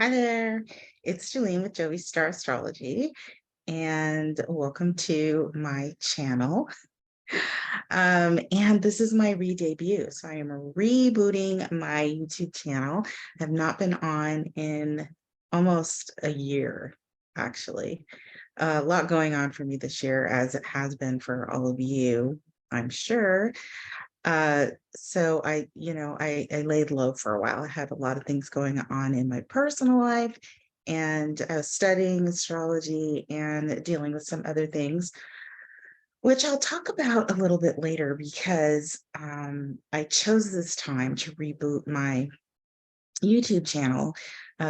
Hi there, it's Julene with Joey Star Astrology, and welcome to my channel. And this is my re-debut. So I am rebooting my YouTube channel. I have not been on in almost a year, actually. A lot going on for me this year, as it has been for all of you, I'm sure. So I laid low for a while. I had a lot of things going on in my personal life, and I was studying astrology and dealing with some other things, which I'll talk about a little bit later because I chose this time to reboot my YouTube channel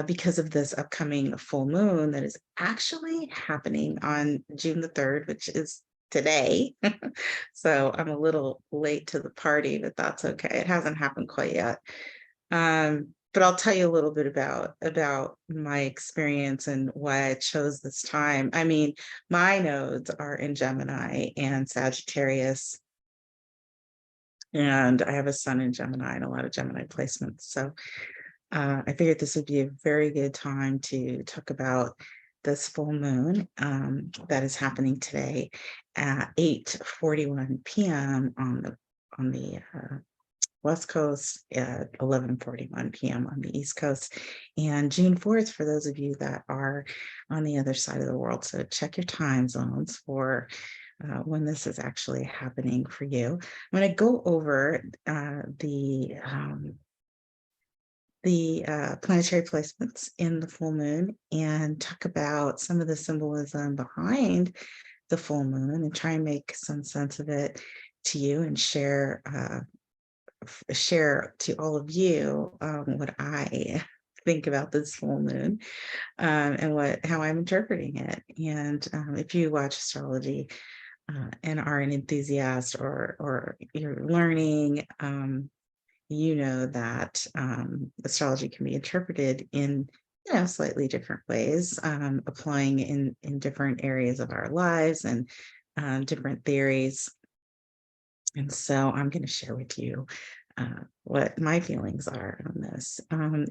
because of this upcoming full moon that is actually happening on June the 3rd, which is today. So I'm a little late to the party, but that's okay. It hasn't happened quite yet. But I'll tell you a little bit about my experience and why I chose this time. I mean, my nodes are in Gemini and Sagittarius, and I have a sun in Gemini and a lot of Gemini placements. So I figured this would be a very good time to talk about this full moon that is happening today at 8:41 p.m. on the West Coast, at 11:41 p.m. on the East Coast, and June 4th for those of you that are on the other side of the world. So check your time zones for when this is actually happening for you. I'm going to go over the planetary placements in the full moon and talk about some of the symbolism behind the full moon and try and make some sense of it to you and share to all of you what I think about this full moon and how I'm interpreting it. And if you watch astrology and are an enthusiast or you're learning, you know that astrology can be interpreted in slightly different ways, applying in different areas of our lives and different theories. And so I'm going to share with you what my feelings are on this.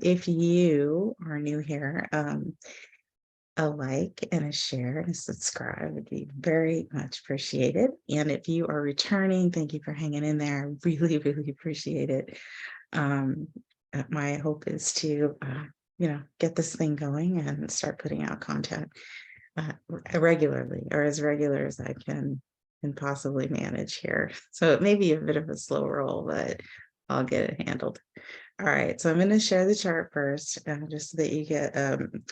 If you are new here, a like and a share and a subscribe would be very much appreciated. And if you are returning, thank you for hanging in there. I really, really appreciate it. My hope is to, get this thing going and start putting out content regularly, or as regular as I can possibly manage here. So it may be a bit of a slow roll, but I'll get it handled. All right, so I'm going to share the chart first, just so that you get an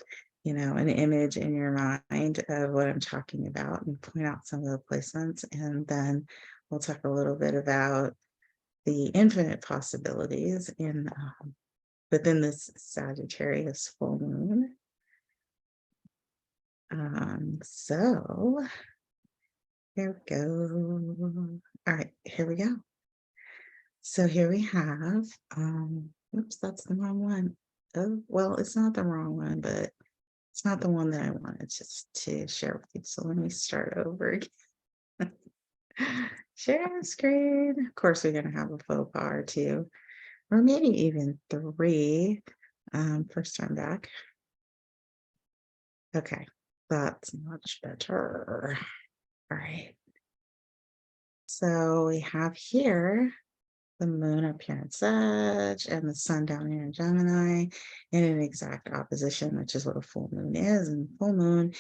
image in your mind of what I'm talking about and point out some of the placements. And then we'll talk a little bit about the infinite possibilities within this Sagittarius full moon. So here we go. All right, here we go. So here we have, oops, that's the wrong one. Oh, well, it's not the wrong one, but it's not the one that I wanted to share with you. So let me start over again. Share the screen. Of course, we're going to have a faux pas or two, or maybe even three. First time back. Okay, that's much better. All right. So we have here the moon up here in Sag and the sun down here in Gemini in an exact opposition, which is what a full moon is. And full moon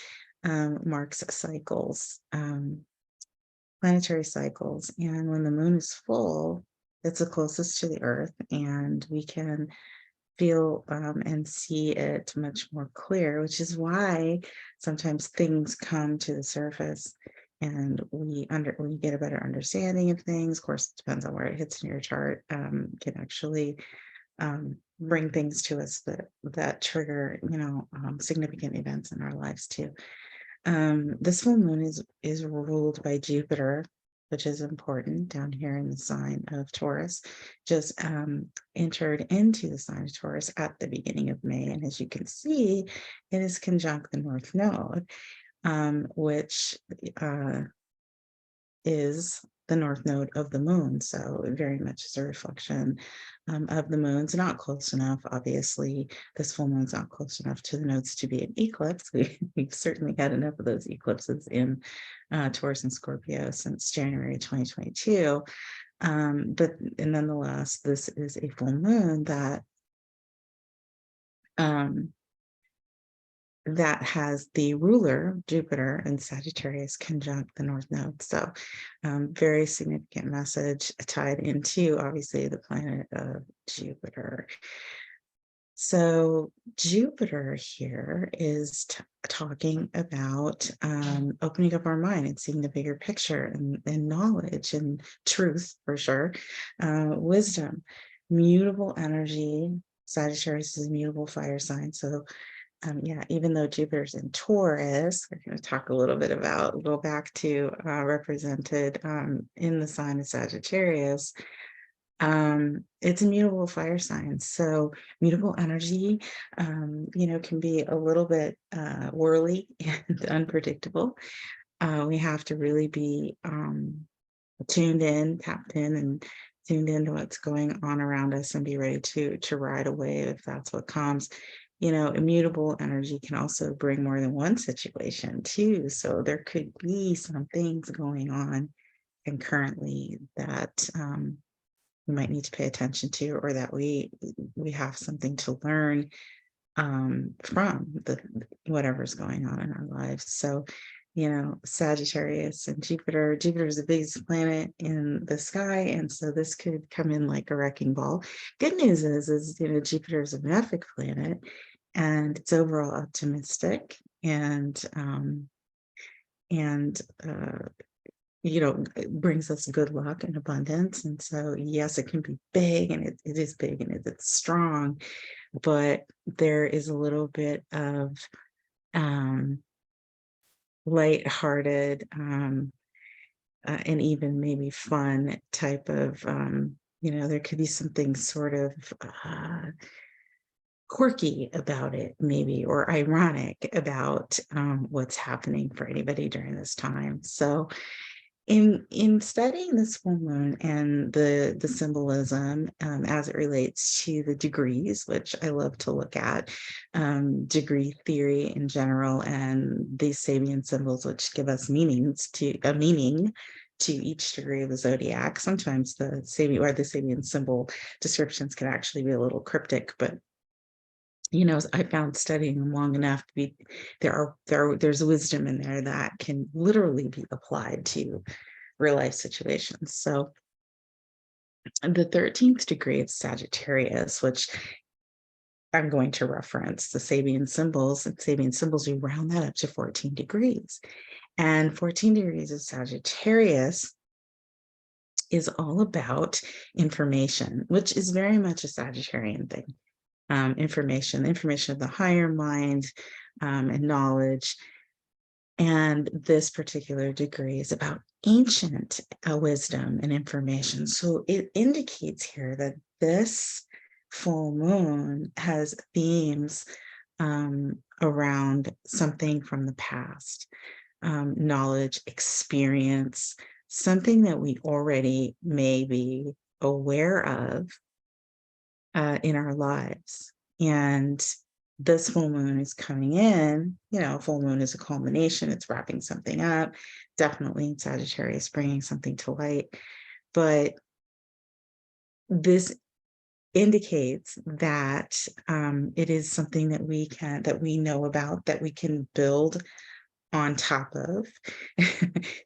marks cycles, planetary cycles. And when the moon is full, it's the closest to the earth, and we can feel and see it much more clear, which is why sometimes things come to the surface and we get a better understanding of things. Of course, it depends on where it hits in your chart, can actually bring things to us that trigger, significant events in our lives too. This full moon is ruled by Jupiter, which is important down here in the sign of Taurus, just entered into the sign of Taurus at the beginning of May. And as you can see, it is conjunct the North Node, which is the north node of the moon. So it very much is a reflection of the moon's not close enough. Obviously, this full moon's not close enough to the nodes to be an eclipse. We've certainly had enough of those eclipses in Taurus and Scorpio since January 2022. But nonetheless, this is a full moon that that has the ruler, Jupiter, and Sagittarius conjunct the North Node. So very significant message tied into, obviously, the planet of Jupiter. So Jupiter here is talking about opening up our mind and seeing the bigger picture and knowledge and truth, for sure, wisdom, mutable energy. Sagittarius is a mutable fire sign. So yeah, even though Jupiter's in Taurus, we're going to talk a little bit about, go back to represented in the sign of Sagittarius. It's a mutable fire sign. So mutable energy, can be a little bit whirly and unpredictable. We have to really be tuned in, tapped in, and tuned into what's going on around us and be ready to ride a wave if that's what comes. Immutable energy can also bring more than one situation too. So there could be some things going on concurrently that we might need to pay attention to, or that we have something to learn from whatever's going on in our lives. So, Sagittarius and Jupiter is the biggest planet in the sky. And so this could come in like a wrecking ball. Good news is Jupiter is a benefic planet and it's overall optimistic and it brings us good luck and abundance. And so, yes, it can be big, and it is big, and it's strong, but there is a little bit of lighthearted and even maybe fun type of, there could be something sort of quirky about it, maybe, or ironic about what's happening for anybody during this time. So in studying this full moon and the symbolism as it relates to the degrees, which I love to look at, degree theory in general, and these Sabian symbols, which give us meaning to each degree of the zodiac. Sometimes the Sabian symbol descriptions can actually be a little cryptic, but I found studying them long enough to be there's wisdom in there that can literally be applied to real life situations. So the 13th degree of Sagittarius, which I'm going to reference the Sabian symbols, we round that up to 14 degrees. And 14 degrees of Sagittarius is all about information, which is very much a Sagittarian thing. Information of the higher mind and knowledge. And this particular degree is about ancient wisdom and information. So it indicates here that this full moon has themes around something from the past, knowledge, experience, something that we already may be aware of in our lives. And this full moon is coming in, full moon is a culmination, it's wrapping something up, definitely Sagittarius bringing something to light. But this indicates that it is something that we know about, that we can build on top of,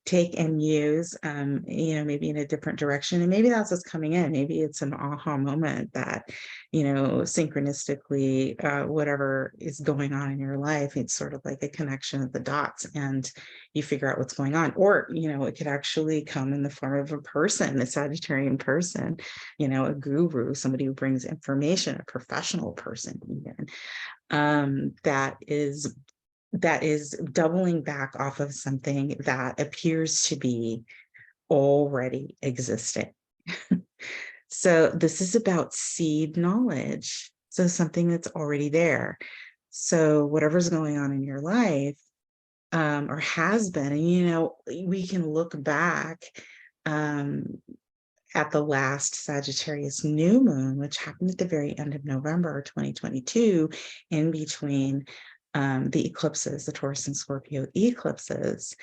take and use, maybe in a different direction. And maybe that's what's coming in. Maybe it's an aha moment that, synchronistically, whatever is going on in your life, it's sort of like a connection of the dots and you figure out what's going on. Or, it could actually come in the form of a person, a Sagittarian person, a guru, somebody who brings information, a professional person even, that is doubling back off of something that appears to be already existing. So this is about seed knowledge. So something that's already there. So whatever's going on in your life or has been, and we can look back at the last Sagittarius new moon, which happened at the very end of November 2022, in between the eclipses, the Taurus and Scorpio eclipses,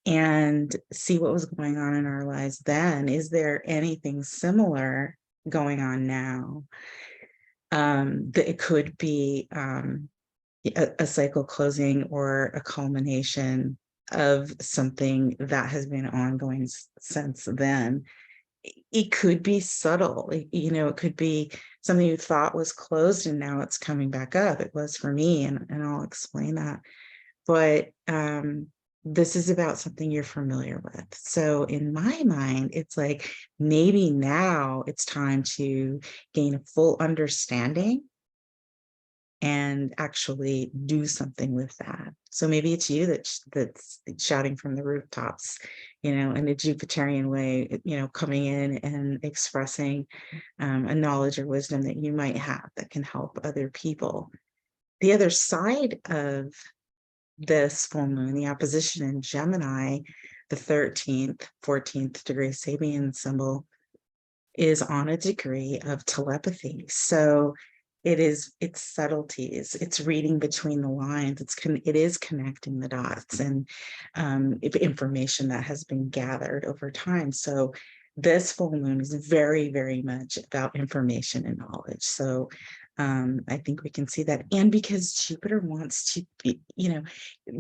and see what was going on in our lives then. Is there anything similar going on now? That it could be a cycle closing or a culmination of something that has been ongoing since then. It could be subtle, it could be something you thought was closed and now it's coming back up. It was for me, and I'll explain that. But this is about something you're familiar with. So in my mind, it's like maybe now it's time to gain a full understanding and actually do something with that. So maybe it's you that's shouting from the rooftops, in a Jupiterian way, coming in and expressing a knowledge or wisdom that you might have that can help other people. The other side of this full moon, the opposition in Gemini, the 13th, 14th degree Sabian symbol, is on a degree of telepathy. So it's subtleties, it's reading between the lines, it is connecting the dots, and information that has been gathered over time. So this full moon is very, very much about information and knowledge. So I think we can see that. And because Jupiter wants to be,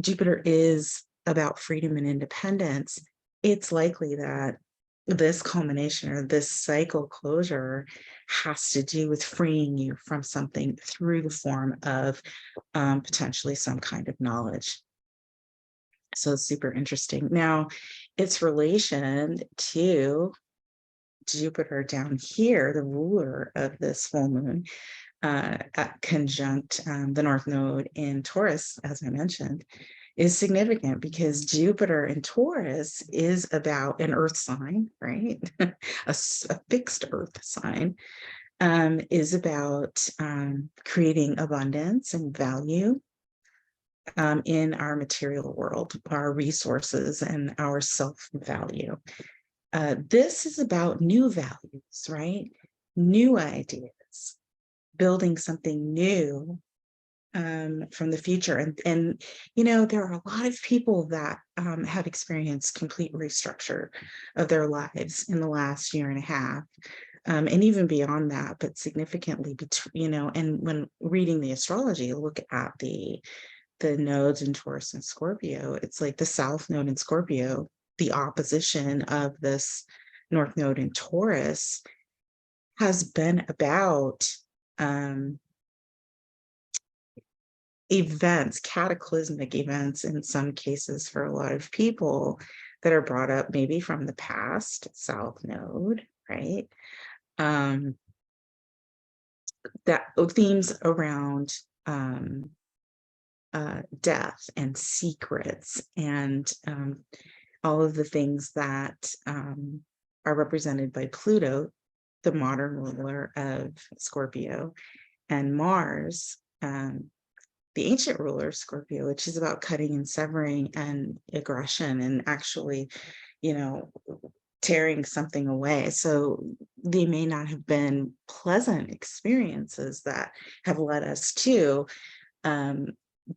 Jupiter is about freedom and independence, it's likely that this culmination or this cycle closure has to do with freeing you from something through the form of potentially some kind of knowledge. So super interesting. Now, its relation to Jupiter down here, the ruler of this full moon, conjunct the North Node in Taurus, as I mentioned, is significant because Jupiter in Taurus is about an earth sign, right? a fixed earth sign, is about creating abundance and value in our material world, our resources, and our self-value. This is about new values, right? New ideas, building something new from the future. And there are a lot of people that have experienced complete restructure of their lives in the last year and a half, and even beyond that, but significantly and when reading the astrology, look at the nodes in Taurus and Scorpio. It's like the South Node in Scorpio, the opposition of this North Node in Taurus, has been about events, cataclysmic events in some cases for a lot of people that are brought up maybe from the past, South Node, right? That themes around death and secrets and all of the things that are represented by Pluto, the modern ruler of Scorpio, and Mars, the ancient ruler of Scorpio, which is about cutting and severing and aggression and actually, tearing something away. So they may not have been pleasant experiences that have led us to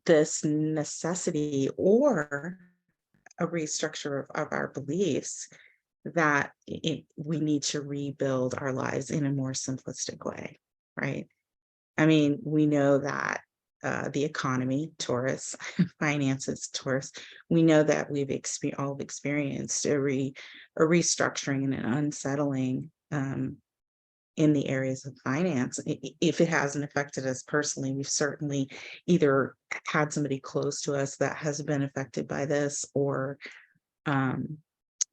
this necessity or a restructure of our beliefs that we need to rebuild our lives in a more simplistic way, right? I mean, we know that the economy, Taurus, finances, Taurus, we know that we've all experienced a restructuring and an unsettling in the areas of finance. If it hasn't affected us personally, we've certainly either had somebody close to us that has been affected by this, or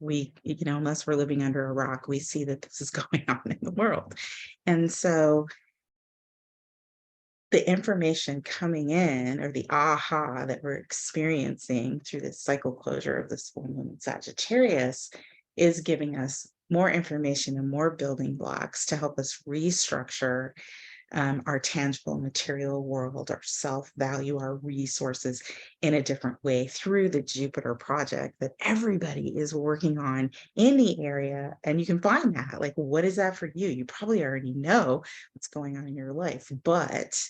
we, unless we're living under a rock, we see that this is going on in the world. And so the information coming in, or the aha that we're experiencing through this cycle closure of this full moon in Sagittarius, is giving us more information and more building blocks to help us restructure our tangible material world, our self-value, our resources in a different way through the Jupiter project that everybody is working on in the area. And you can find that, like, what is that for you? You probably already know what's going on in your life, but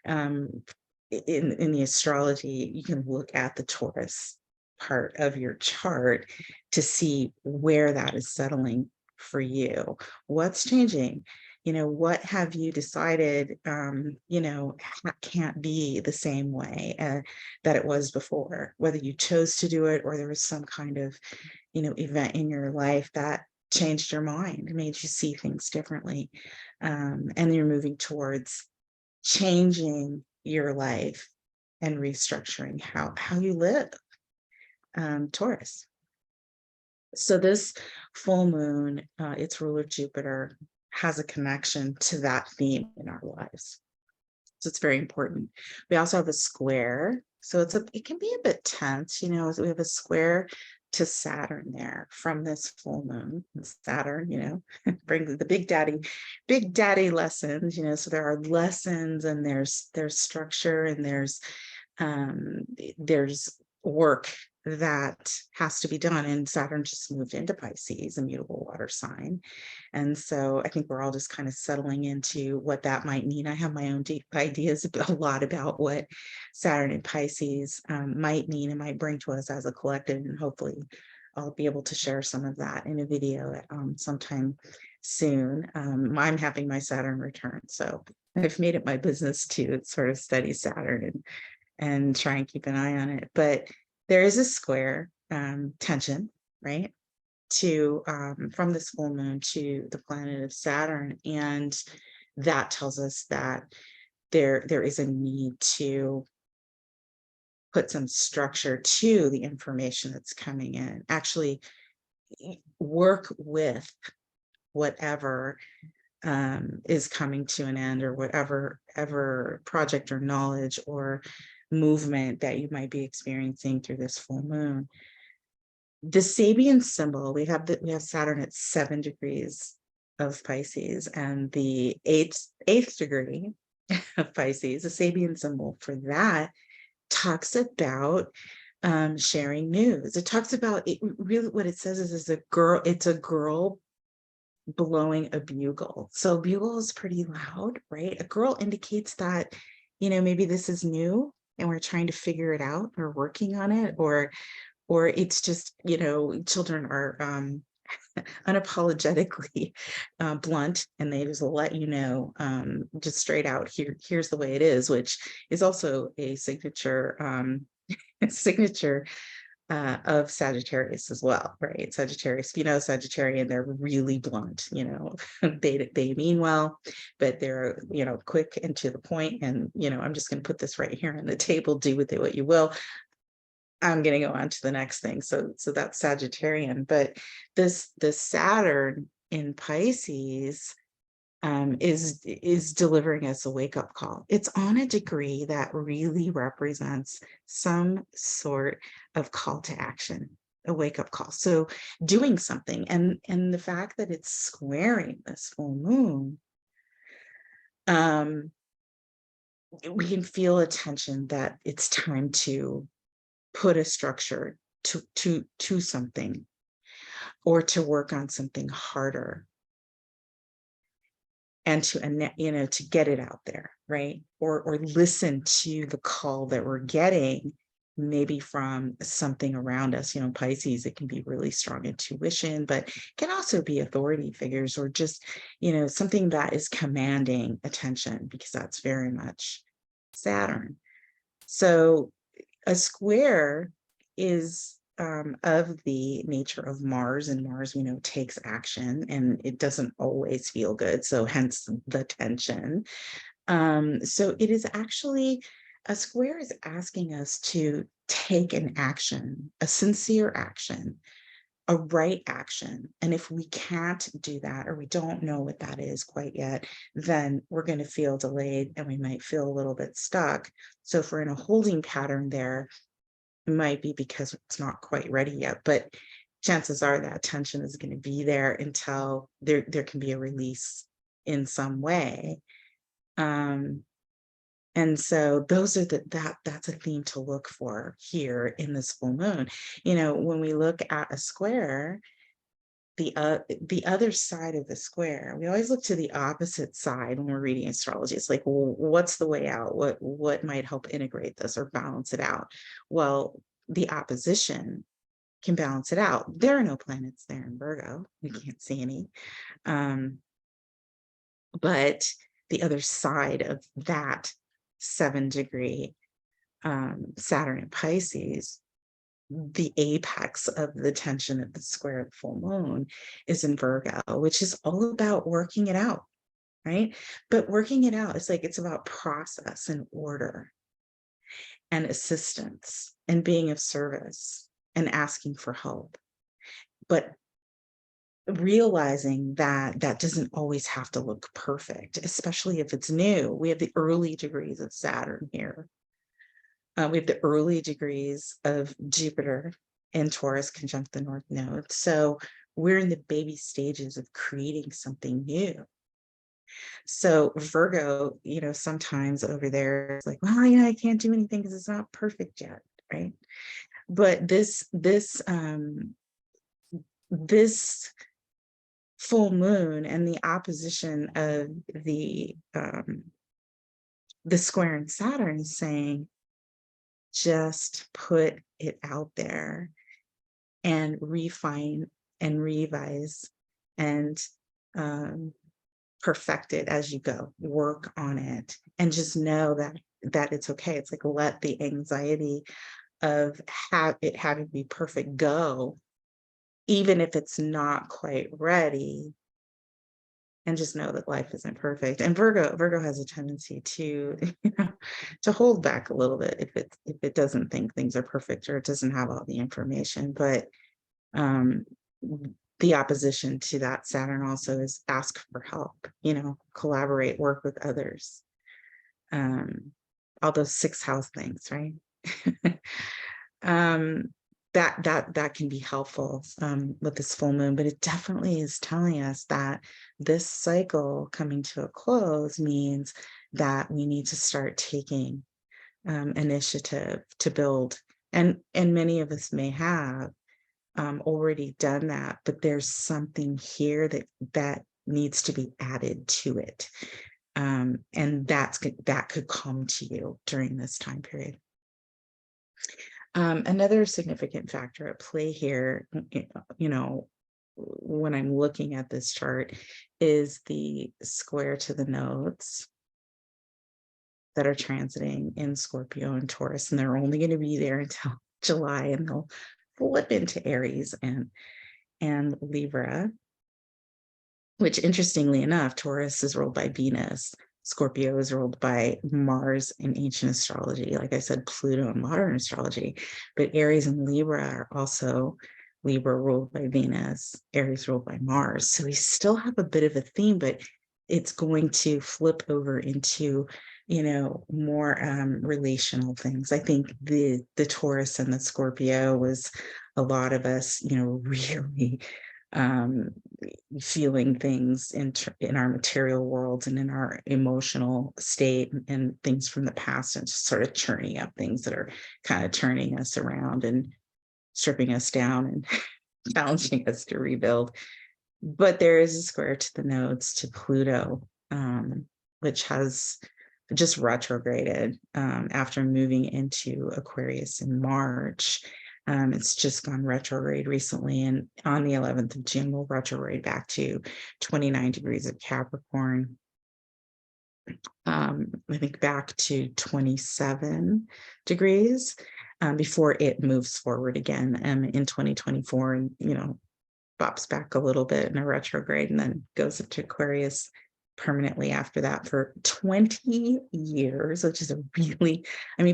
in the astrology, you can look at the Taurus part of your chart to see where that is settling for you. What's changing? What have you decided, can't be the same way that it was before, whether you chose to do it or there was some kind of, event in your life that changed your mind, made you see things differently. And you're moving towards changing your life and restructuring how you live, Taurus. So this full moon, its ruler Jupiter, has a connection to that theme in our lives. So it's very important. We also have a square. So it can be a bit tense, we have a square to Saturn there from this full moon. Saturn, brings the big daddy lessons, so there are lessons and there's structure and there's work that has to be done. And Saturn just moved into Pisces, a mutable water sign. And so I think we're all just kind of settling into what that might mean. I have my own deep ideas a lot about what Saturn and Pisces might mean and might bring to us as a collective. And hopefully I'll be able to share some of that in a video sometime soon. I'm having my Saturn return. So I've made it my business to sort of study Saturn and try and keep an eye on it. But there is a square tension, right, to from this full moon to the planet of Saturn, and that tells us that there is a need to put some structure to the information that's coming in. Actually, work with whatever is coming to an end, or whatever project or knowledge or movement that you might be experiencing through this full moon. The Sabian symbol, we have Saturn at 7 degrees of Pisces, and the eighth degree of Pisces, the Sabian symbol for that talks about sharing news. It talks about it. Really, what it says is it's a girl blowing a bugle. So bugle is pretty loud, right? A girl indicates that, maybe this is new and we're trying to figure it out, or working on it, or it's just, children are unapologetically blunt, and they just let just straight out, here's the way it is, which is also a signature of Sagittarius as well, right? Sagittarius, Sagittarian, they're really blunt, they mean well, but they're, quick and to the point. And, I'm just going to put this right here on the table, do with it what you will. I'm going to go on to the next thing. So that's Sagittarian, but this Saturn in Pisces is delivering us a wake-up call. It's on a degree that really represents some sort of call to action, a wake-up call. So doing something, and the fact that it's squaring this full moon, we can feel a tension that it's time to put a structure to something, or to work on something harder, and to get it out there, right? Or listen to the call that we're getting, maybe from something around us. Pisces, it can be really strong intuition, but it can also be authority figures, or just, something that is commanding attention, because that's very much Saturn. So a square is of the nature of Mars, and Mars, we know, takes action, and it doesn't always feel good. So hence the tension. So it is actually, a square is asking us to take an action, a sincere action, a right action. And if we can't do that, or we don't know what that is quite yet, then we're going to feel delayed, and we might feel a little bit stuck. So if we're in a holding pattern there, it might be because it's not quite ready yet, but chances are that tension is going to be there until there can be a release in some way. And so those are that's a theme to look for here in this full moon. When we look at a square, the other side of the square, we always look to the opposite side when we're reading astrology. It's like, well, what's the way out? What might help integrate this or balance it out? Well, the opposition can balance it out. There are no planets there in Virgo. We can't see any. But the other side of that 7-degree Saturn in Pisces, the apex of the tension of the square of the full moon is in Virgo, which is all about working it out, right? But working it out, it's about process and order and assistance and being of service and asking for help. But realizing that that doesn't always have to look perfect, especially if it's new. We have the early degrees of Saturn here. We have the early degrees of Jupiter and Taurus conjunct the North Node. So we're in the baby stages of creating something new. So Virgo, sometimes over there, it's like, well, I can't do anything because it's not perfect yet, right? But this full moon and the opposition of the square in Saturn is saying, just put it out there and refine and revise and perfect it as you go. Work on it and just know that it's okay. It's like, let the anxiety of it having to be perfect go, even if it's not quite ready, and just know that life isn't perfect. And Virgo has a tendency to, to hold back a little bit if it doesn't think things are perfect or it doesn't have all the information. But the opposition to that Saturn also is ask for help, collaborate, work with others. All those 6th house things, right? That can be helpful with this full moon, but it definitely is telling us that this cycle coming to a close means that we need to start taking initiative to build, and many of us may have already done that, but there's something here that needs to be added to it, and that could come to you during this time period. Another significant factor at play here, when I'm looking at this chart, is the square to the nodes that are transiting in Scorpio and Taurus, and they're only going to be there until July, and they'll flip into Aries and Libra, which, interestingly enough, Taurus is ruled by Venus. Scorpio is ruled by Mars in ancient astrology. Like I said, Pluto in modern astrology. But Aries and Libra are also Libra ruled by Venus, Aries ruled by Mars. So we still have a bit of a theme, but it's going to flip over into, more relational things. I think the Taurus and the Scorpio was a lot of us, really feeling things in our material worlds and in our emotional state and things from the past, and just sort of churning up things that are kind of turning us around and stripping us down and challenging us to rebuild. But there is a square to the nodes to Pluto, which has just retrograded after moving into Aquarius in March. It's just gone retrograde recently, and on the 11th of June, we'll retrograde back to 29 degrees of Capricorn. I think back to 27 degrees before it moves forward again in 2024, and bops back a little bit in a retrograde, and then goes up to Aquarius permanently after that for 20 years, which is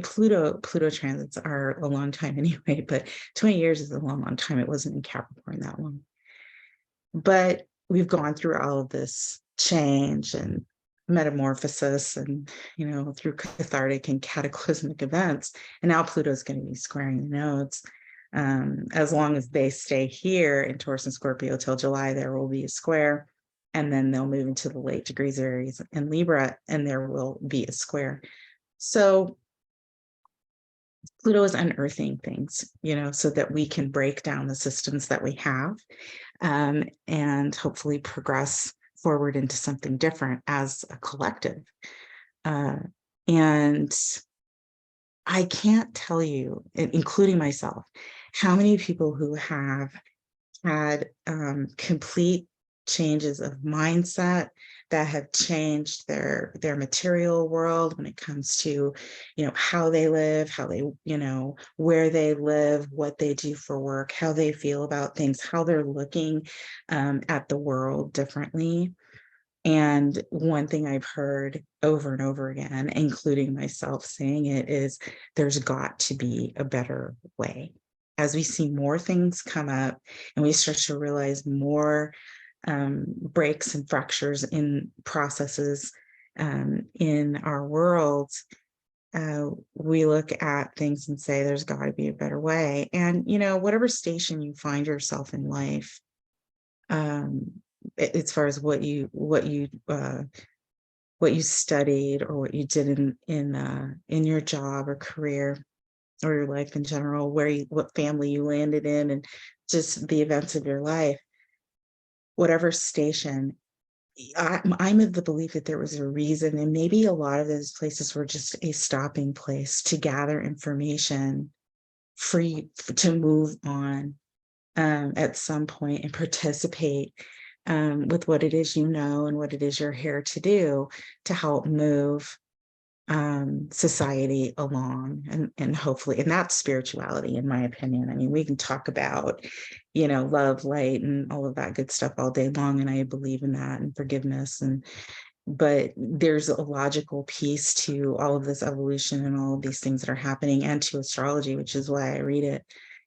Pluto transits are a long time anyway, but 20 years is a long time. It wasn't in Capricorn that long. But we've gone through all of this change and metamorphosis and, through cathartic and cataclysmic events. And now Pluto's going to be squaring the nodes. As long as they stay here in Taurus and Scorpio till July, there will be a square. and then they'll move into the late degrees Aries and Libra, and there will be a square. So Pluto is unearthing things, so that we can break down the systems that we have, and hopefully progress forward into something different as a collective. And I can't tell you, including myself, how many people who have had complete changes of mindset that have changed their material world when it comes to how they live, how they where they live, what they do for work, how they feel about things, how they're looking at the world differently. And one thing I've heard over and over again, including myself saying it, is there's got to be a better way. As we see more things come up and we start to realize more breaks and fractures in processes in our world, we look at things and say, there's got to be a better way. And, whatever station you find yourself in life, as far as what you studied or what you did in your job or career or your life in general, what family you landed in, and just the events of your life, whatever station, I'm of the belief that there was a reason, and maybe a lot of those places were just a stopping place to gather information for you to move on at some point and participate with what it is and what it is you're here to do to help move society along, and hopefully, and that's spirituality, in my opinion. I mean, we can talk about love, light, and all of that good stuff all day long, and I believe in that, and forgiveness, but there's a logical piece to all of this evolution and all of these things that are happening, and to astrology, which is why I read it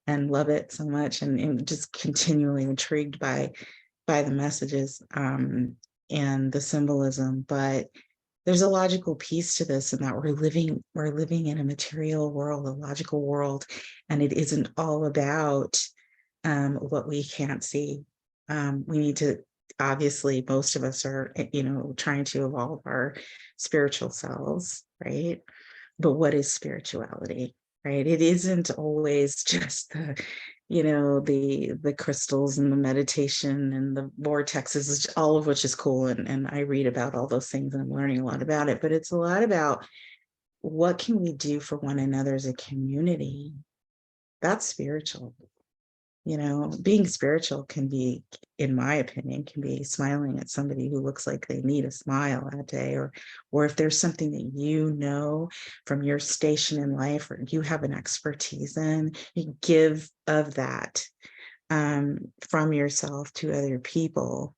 and love it so much, and just continually intrigued by the messages and the symbolism. But there's a logical piece to this, and that we're living in a material world, a logical world, and it isn't all about what we can't see. We need to, obviously, most of us are trying to evolve our spiritual selves, right? But what is spirituality, right? It isn't always just the crystals and the meditation and the vortexes, all of which is cool, and I read about all those things and I'm learning a lot about it, but it's a lot about what can we do for one another as a community. That's spiritual. Being spiritual can be, in my opinion, can be smiling at somebody who looks like they need a smile that day, or if there's something that from your station in life, or you have an expertise in, you give of that from yourself to other people.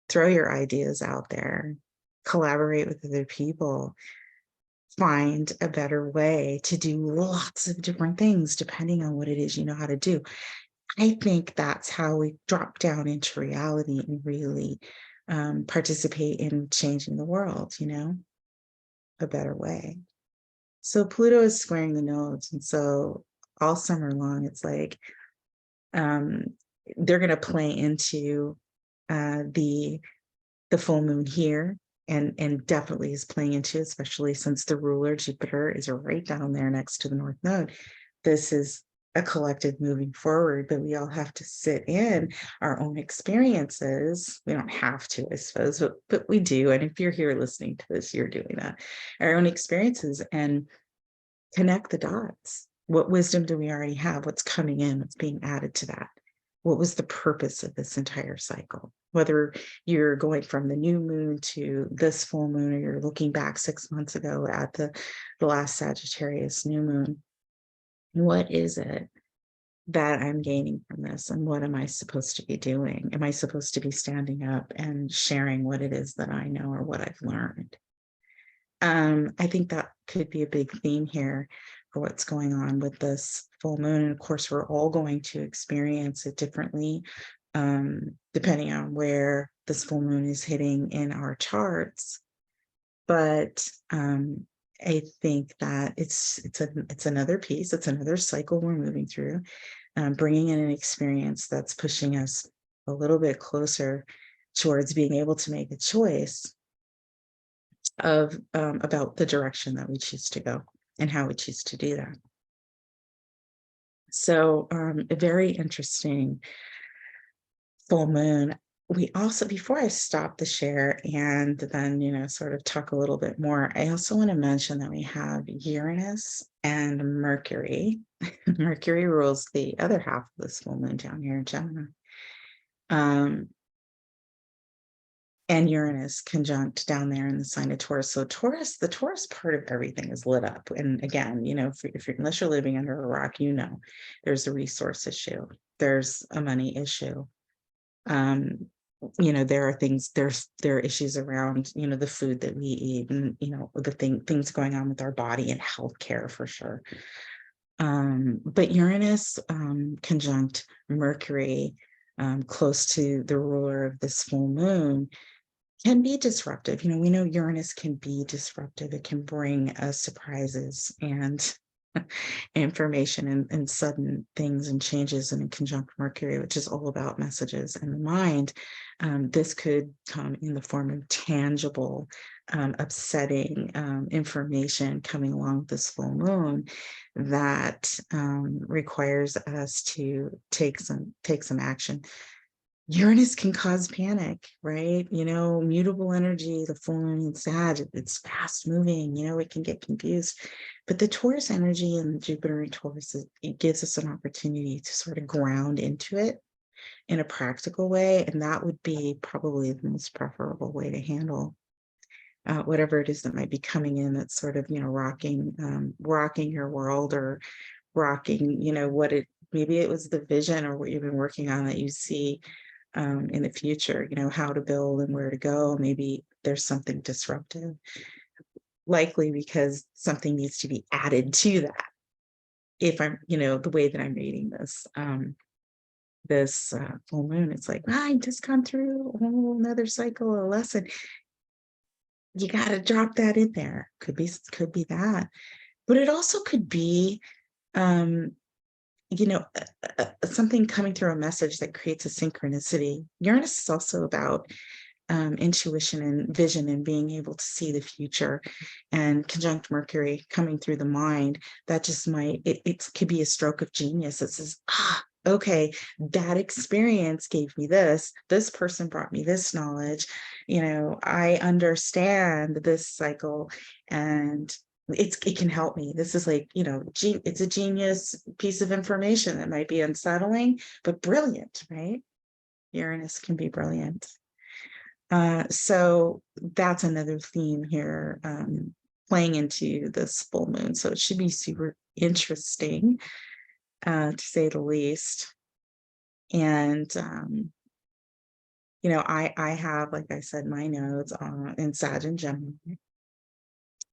Throw your ideas out there, collaborate with other people, find a better way to do lots of different things depending on what it is you know how to do. I think that's how we drop down into reality and really participate in changing the world, a better way. So Pluto is squaring the nodes, and so all summer long, it's like they're going to play into the full moon here, and definitely is playing into, especially since the ruler Jupiter is right down there next to the North Node. This is a collective moving forward, but we all have to sit in our own experiences. We don't have to, I suppose, but we do. And if you're here listening to this, you're doing that. Our own experiences, and connect the dots. What wisdom do we already have? What's coming in? What's being added to that? What was the purpose of this entire cycle? Whether you're going from the new moon to this full moon, or you're looking back 6 months ago at the last Sagittarius new moon, what is it that I'm gaining from this? And what am I supposed to be doing? Am I supposed to be standing up and sharing what it is that I know or what I've learned? I think that could be a big theme here for what's going on with this full moon. And of course, we're all going to experience it differently, depending on where this full moon is hitting in our charts. But I think that it's another piece, it's another cycle we're moving through, bringing in an experience that's pushing us a little bit closer towards being able to make a choice of about the direction that we choose to go and how we choose to do that. So a very interesting full moon. We also, before I stop the share and then, sort of talk a little bit more, I also want to mention that we have Uranus and Mercury. Mercury rules the other half of this full moon down here in Gemini. And Uranus conjunct down there in the sign of Taurus. So Taurus, the Taurus part of everything is lit up. And again, unless you're living under a rock, there's a resource issue, there's a money issue. There are things, there are issues around, the food that we eat, and things going on with our body and healthcare for sure. But Uranus conjunct Mercury, close to the ruler of this full moon, can be disruptive. We know Uranus can be disruptive. It can bring surprises and information and sudden things and changes. And in conjunct Mercury, which is all about messages and the mind, this could come in the form of tangible, upsetting information coming along with this full moon that requires us to take some action. Uranus can cause panic, right? Mutable energy, the full moon in Sag, it's fast moving, it can get confused. But the Taurus energy and Jupiter in Taurus, it gives us an opportunity to sort of ground into it in a practical way. And that would be probably the most preferable way to handle whatever it is that might be coming in that's sort of, rocking your world, or rocking, maybe it was the vision or what you've been working on that you see in the future, how to build and where to go. Maybe there's something disruptive, likely because something needs to be added to that. If I'm, the way that I'm reading this, full moon, it's like, I just gone through a whole another cycle, a lesson. You got to drop that in there. Could be that, but it also could be, something coming through a message that creates a synchronicity. Uranus is also about intuition and vision and being able to see the future, and conjunct Mercury coming through the mind. That just it could be a stroke of genius. It says, okay, that experience gave me this person brought me this knowledge, I understand this cycle, and it can help me. This is like, it's a genius piece of information that might be unsettling, but brilliant, right? Uranus can be brilliant. So that's another theme here, playing into this full moon. So it should be super interesting, to say the least. And, I have, like I said, my nodes in Sag and Gemini.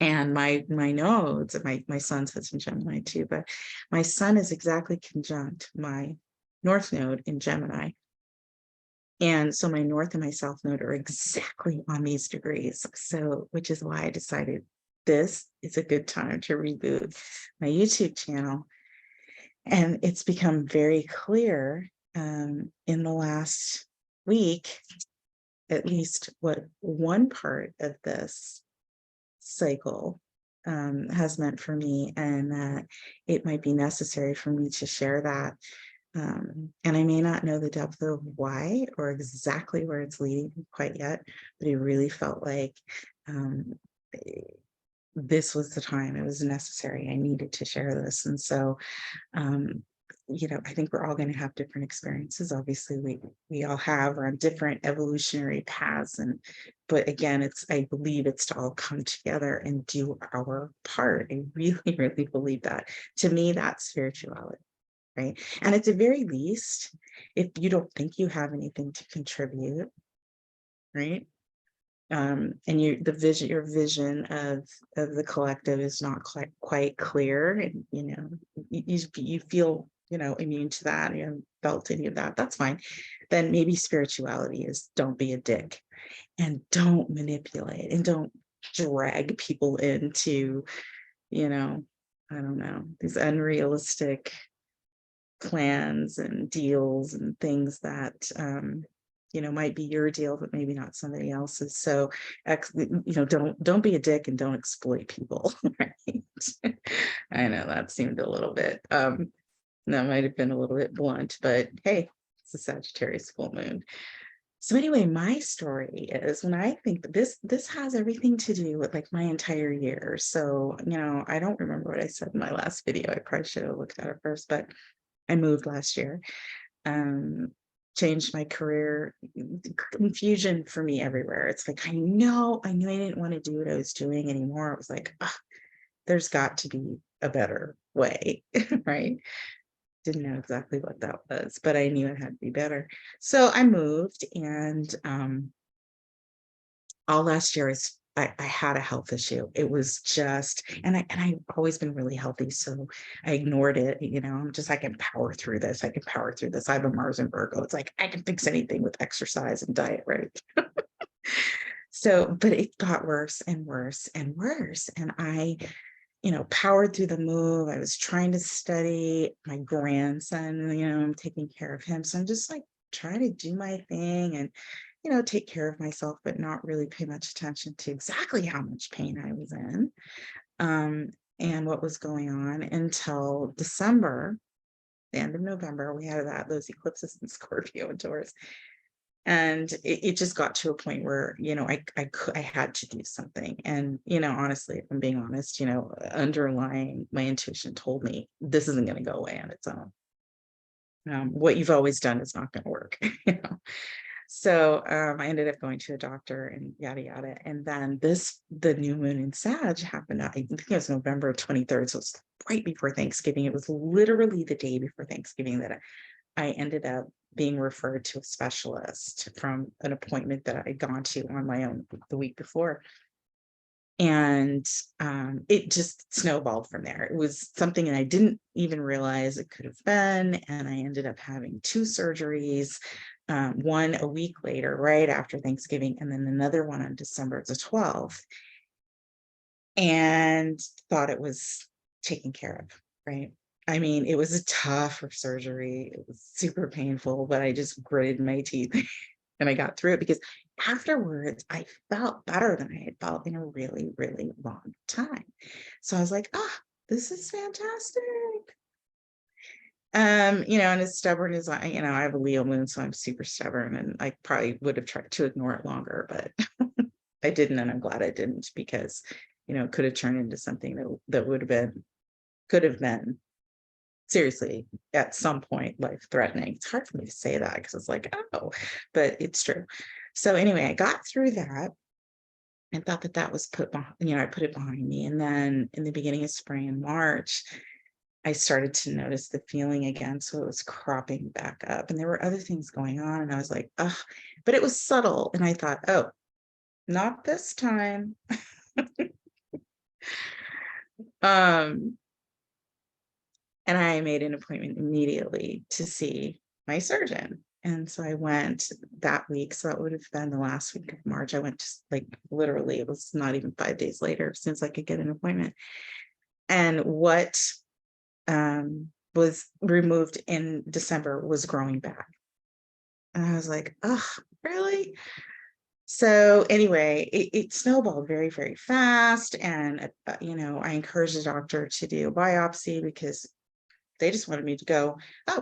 And my nodes, my sun sits in Gemini too, but my sun is exactly conjunct my north node in Gemini. And so my north and my south node are exactly on these degrees. So, which is why I decided this is a good time to reboot my YouTube channel. And it's become very clear in the last week, at least, what one part of this cycle has meant for me, and that it might be necessary for me to share that. And I may not know the depth of why or exactly where it's leading quite yet, but it really felt like this was the time. It was necessary. I needed to share this. And so, I think we're all going to have different experiences. Obviously, we all have, or on different evolutionary paths. But again, I believe it's to all come together and do our part. I really, really believe that. To me, that's spirituality, right? And at the very least, if you don't think you have anything to contribute, right? And your vision of the collective is not quite clear, and you feel immune to that, you haven't felt any of that, that's fine. Then maybe spirituality is, don't be a dick, and don't manipulate, and don't drag people into I don't know, these unrealistic plans and deals and things that, might be your deal, but maybe not somebody else's. So, don't be a dick and don't exploit people, right? I know that seemed a little bit, that might have been a little bit blunt, but hey, it's a Sagittarius full moon. So anyway, my story is, when I think that this has everything to do with like my entire year. So, I don't remember what I said in my last video. I probably should have looked at it first, but I moved last year, um, changed my career, confusion for me everywhere. It's like, I knew I didn't want to do what I was doing anymore. It was like, there's got to be a better way, right? Didn't know exactly what that was, but I knew it had to be better. So I moved, and all last year I had a health issue. It was just, and I've always been really healthy, so I ignored it. I'm just, I can power through this. I can power through this. I have a Mars and Virgo. It's like I can fix anything with exercise and diet, right? So, but it got worse and worse and worse, and I powered through the move. I was trying to study my grandson, I'm taking care of him. So I'm just like trying to do my thing and, take care of myself, but not really pay much attention to exactly how much pain I was in, and what was going on until December, the end of November. We had those eclipses in Scorpio and Taurus. And it just got to a point where, I had to do something. And, honestly, if I'm being honest, underlying my intuition told me this isn't going to go away on its own. What you've always done is not going to work. So I ended up going to a doctor and yada, yada. And then the new moon in Sag happened. I think it was November 23rd. So it's right before Thanksgiving. It was literally the day before Thanksgiving that I ended up being referred to a specialist from an appointment that I'd gone to on my own the week before. And it just snowballed from there. It was something that I didn't even realize it could have been. And I ended up having 2 surgeries, one a week later, right after Thanksgiving, and then another one on December the 12th, and thought it was taken care of, right? I mean, it was a tough surgery. It was super painful, but I just gritted my teeth and I got through it, because afterwards I felt better than I had felt in a really, really long time. So I was like, this is fantastic. And as stubborn as I have a Leo moon, so I'm super stubborn, and I probably would have tried to ignore it longer, but I didn't, and I'm glad I didn't, because it could have turned into something that could have been seriously at some point life threatening. It's hard for me to say that because it's like, but it's true. So anyway, I got through that and thought that was put behind, I put it behind me. And then in the beginning of spring, in March, I started to notice the feeling again. So it was cropping back up, and there were other things going on, and I was like, but it was subtle. And I thought, not this time. And I made an appointment immediately to see my surgeon. And so I went that week. So that would have been the last week of March. I went just like literally, it was not even 5 days later since I could get an appointment. And what was removed in December was growing back. And I was like, really? So anyway, it snowballed very, very fast. And, I encouraged the doctor to do a biopsy, because they just wanted me to go,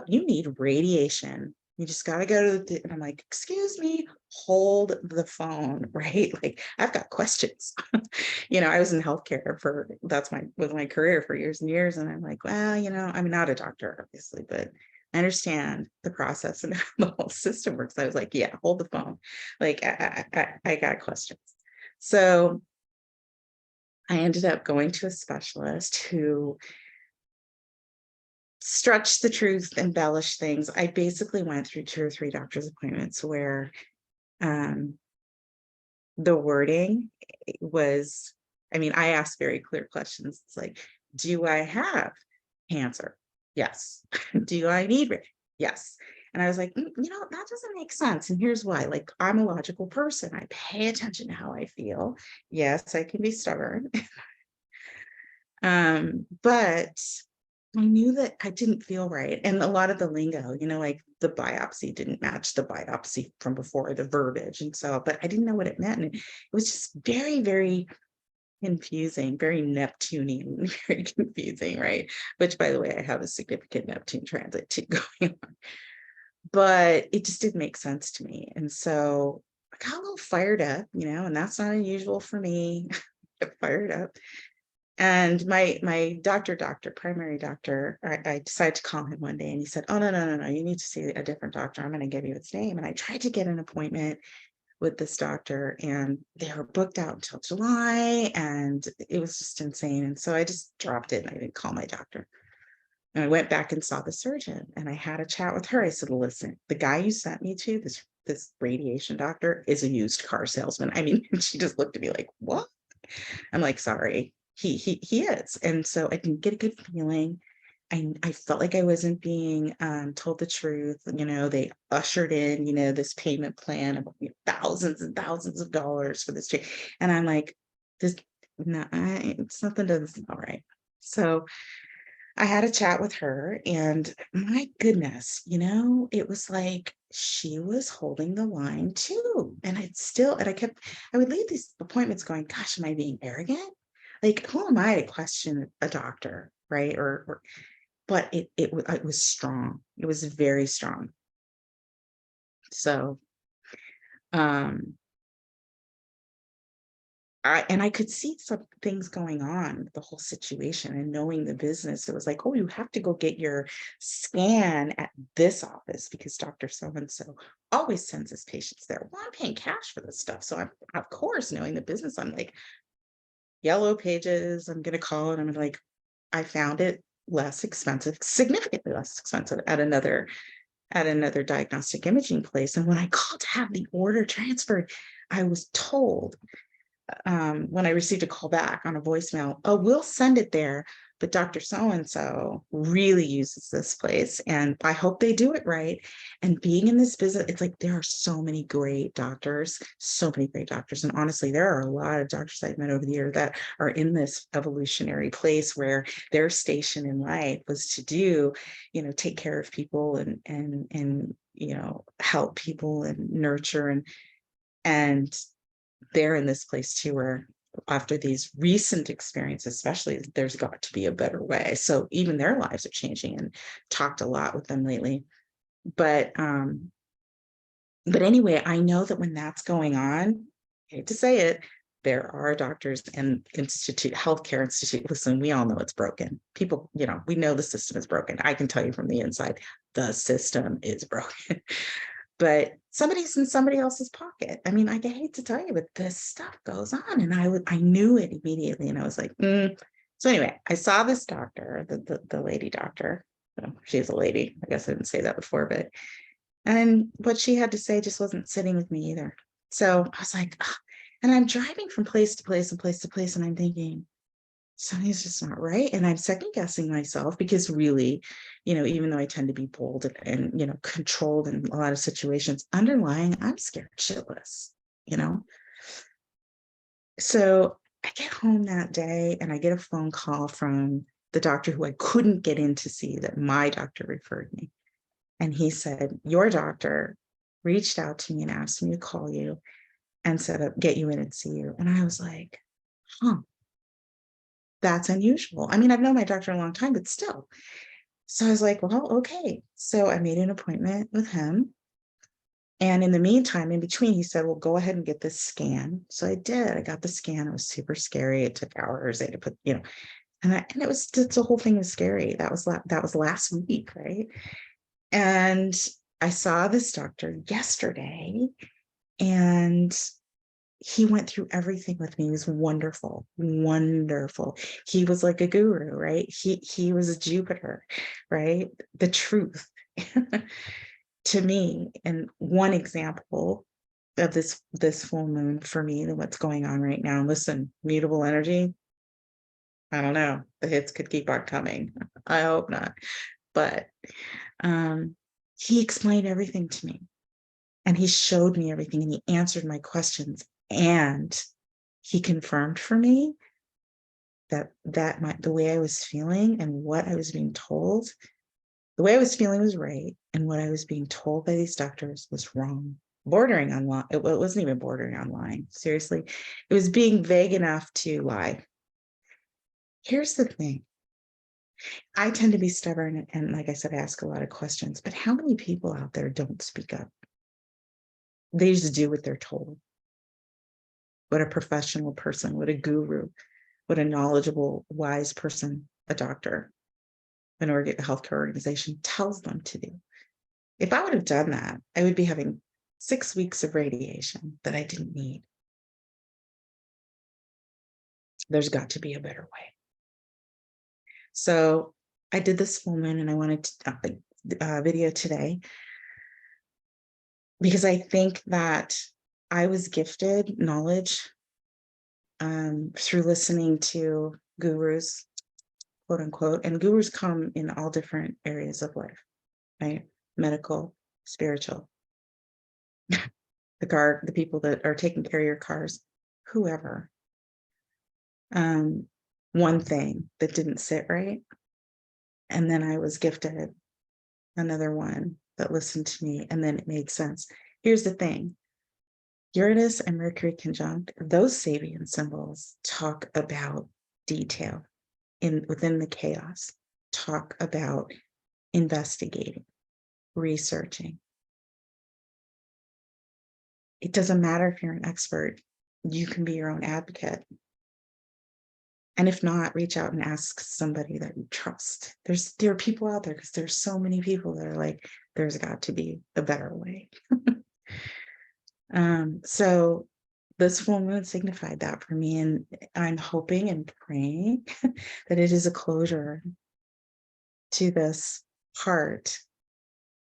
you need radiation. You just got to go to and I'm like, excuse me, hold the phone, right? Like, I've got questions. I was in healthcare was my career for years and years. And I'm like, well, I'm not a doctor, obviously, but I understand the process and how the whole system works. I was like, yeah, hold the phone. Like, I got questions. So I ended up going to a specialist who stretched the truth, embellished things. I basically went through 2 or 3 doctor's appointments where the wording was, I asked very clear questions. It's like, do I have cancer? Yes. Do I need it? Yes. And I was like, that doesn't make sense. And here's why. Like, I'm a logical person. I pay attention to how I feel. Yes, I can be stubborn. But I knew that I didn't feel right. And a lot of the lingo, like the biopsy didn't match the biopsy from before, the verbiage. And so, but I didn't know what it meant. And it was just very, very confusing, very Neptunian, very confusing, right? Which, by the way, I have a significant Neptune transit too going on. But it just didn't make sense to me. And so I got a little fired up, and that's not unusual for me. Get fired up. And my primary doctor, I decided to call him one day, and he said, "Oh, no, no, no, no, you need to see a different doctor. I'm going to give you its name." And I tried to get an appointment with this doctor, and they were booked out until July, and it was just insane. And so I just dropped it, and I didn't call my doctor. And I went back and saw the surgeon, and I had a chat with her. I said, "Listen, the guy you sent me to, this radiation doctor, is a used car salesman." I mean, she just looked at me like, "What?" I'm like, "Sorry, he is." And so I didn't get a good feeling. I felt like I wasn't being told the truth. They ushered in, this payment plan of thousands and thousands of dollars for this. And I'm like, this, no, something doesn't smell right. So I had a chat with her, and my goodness, it was like she was holding the line too. And I would leave these appointments going, "Gosh, am I being arrogant? Like, who am I to question a doctor?" Right. But it was strong. It was very strong. So, um, I could see some things going on, the whole situation, and knowing the business, it was like, "Oh, you have to go get your scan at this office because Dr. So and so always sends his patients there." Well, I'm paying cash for this stuff. So I'm, of course, knowing the business, I'm like, Yellow Pages, I'm gonna call, and I'm like, I found it less expensive, significantly less expensive at another diagnostic imaging place. And when I called to have the order transferred, I was told, when I received a call back on a voicemail, "Oh, we'll send it there, but Dr. So-and-so really uses this place, and I hope they do it right." And being in this business, it's like there are so many great doctors, so many great doctors. And honestly, there are a lot of doctors I've met over the year that are in this evolutionary place where their station in life was to do, take care of people and help people and nurture, and they're in this place too, where after these recent experiences, especially, there's got to be a better way. So even their lives are changing, and talked a lot with them lately. But anyway, I know that when that's going on, I hate to say it, there are doctors and healthcare institute. Listen, we all know it's broken. People, we know the system is broken. I can tell you from the inside, the system is broken. But somebody's in somebody else's pocket. I mean, I hate to tell you, but this stuff goes on. And I knew it immediately. And I was like, So anyway, I saw this doctor, the lady doctor. She's a lady. I guess I didn't say that before, and what she had to say just wasn't sitting with me either. So I was like, "Ugh." And I'm driving from place to place and place to place, and I'm thinking, something's just not right. And I'm second guessing myself because really, even though I tend to be bold and controlled in a lot of situations, underlying, I'm scared shitless, you know? So I get home that day, and I get a phone call from the doctor who I couldn't get in to see, that my doctor referred me. And he said, "Your doctor reached out to me and asked me to call you and get you in and see you." And I was like, huh, that's unusual. I mean, I've known my doctor a long time, but still. So I was like, "Well, okay." So I made an appointment with him. And in the meantime, in between, he said, "Well, go ahead and get this scan." So I did. I got the scan. It was super scary. It took hours. They had to put, and it was just, the whole thing was scary. That was last week, right? And I saw this doctor yesterday, and he went through everything with me. He was wonderful, wonderful. He was like a guru, right? He was a Jupiter, right? The truth to me. And one example of this full moon for me, and what's going on right now. Listen, mutable energy. I don't know. The hits could keep on coming. I hope not. But um, he explained everything to me, and he showed me everything, and he answered my questions, and he confirmed for me the way I was feeling and what I was being told, the way I was feeling was right, and what I was being told by these doctors was wrong. Bordering on lying. It wasn't even bordering on lying. Seriously, it was being vague enough to lie. Here's the thing. I tend to be stubborn, and like I said, I ask a lot of questions, but how many people out there don't speak up? They just do what they're told. What a professional person, what a guru, what a knowledgeable, wise person, a doctor, a healthcare organization tells them to do. If I would have done that, I would be having 6 weeks of radiation that I didn't need. There's got to be a better way. So I did this full moon, and I wanted to video today because I think that I was gifted knowledge through listening to gurus, quote unquote, and gurus come in all different areas of life, right? Medical, spiritual, the people that are taking care of your cars, whoever. One thing that didn't sit right, and then I was gifted another one that listened to me, and then it made sense. Here's the thing. Uranus and Mercury conjunct, those Sabian symbols talk about detail within the chaos, talk about investigating, researching. It doesn't matter if you're an expert, you can be your own advocate. And if not, reach out and ask somebody that you trust. There are people out there, because there's so many people that are like, there's got to be a better way. So this full moon signified that for me, and I'm hoping and praying that it is a closure to this part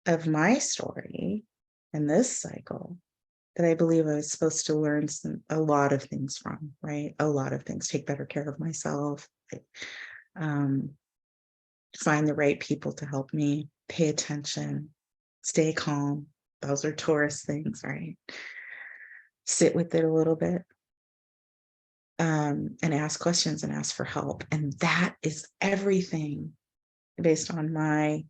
of my story and this cycle that I believe I was supposed to learn a lot of things from, right? A lot of things. Take better care of myself, find the right people to help me, pay attention, stay calm. Those are Taurus things, right? Sit with it a little bit, and ask questions and ask for help. And that is everything based on my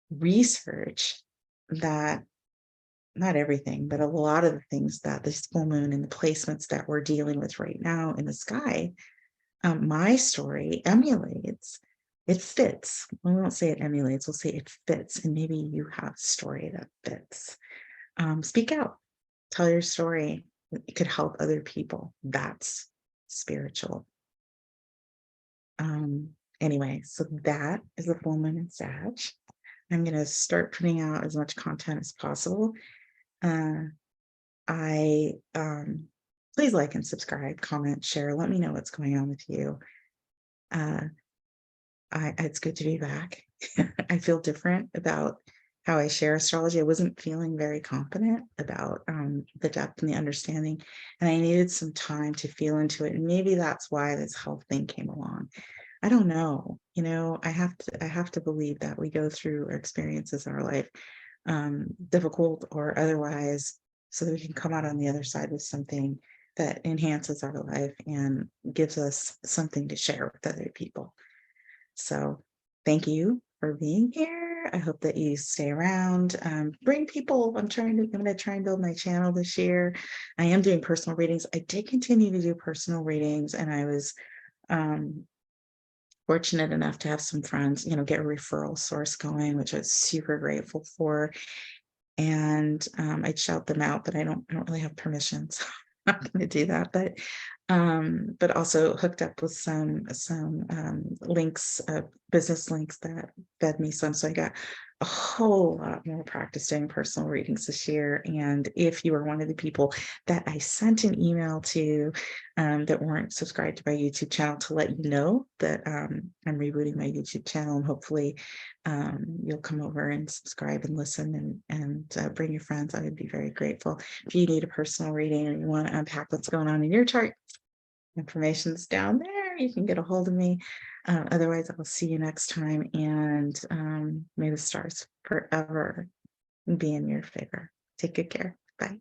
research, that not everything, but a lot of the things that this full moon and the placements that we're dealing with right now in the sky, my story emulates. It fits. We won't say it emulates, we'll say it fits. And maybe you have a story that fits. Speak out, tell your story. It could help other people. That's spiritual. Anyway, so that is the full moon in Sag. I'm going to start putting out as much content as possible. Please like and subscribe, comment, share, let me know what's going on with you. It's good to be back. I feel different about how I share astrology. I wasn't feeling very confident about the depth and the understanding, and I needed some time to feel into it. And maybe that's why this health thing came along. I don't know. I have to believe that we go through experiences in our life, difficult or otherwise, so that we can come out on the other side with something that enhances our life and gives us something to share with other people. So thank you for being here. I hope that you stay around. Bring people. I'm going to try and build my channel this year. I am doing personal readings. I did continue to do personal readings, and I was fortunate enough to have some friends, get a referral source going, which I was super grateful for. And I'd shout them out, but I don't really have permission, so I'm not going to do that. But also hooked up with some links, business links that fed me some. So I got a whole lot more practice doing personal readings this year. And if you were one of the people that I sent an email to that weren't subscribed to my YouTube channel, to let you know that I'm rebooting my YouTube channel, and hopefully you'll come over and subscribe and listen and bring your friends, I would be very grateful. If you need a personal reading or you want to unpack what's going on in your chart, information's down there. You can get a hold of me. Otherwise, I'll see you next time, and may the stars forever be in your favor. Take good care. Bye.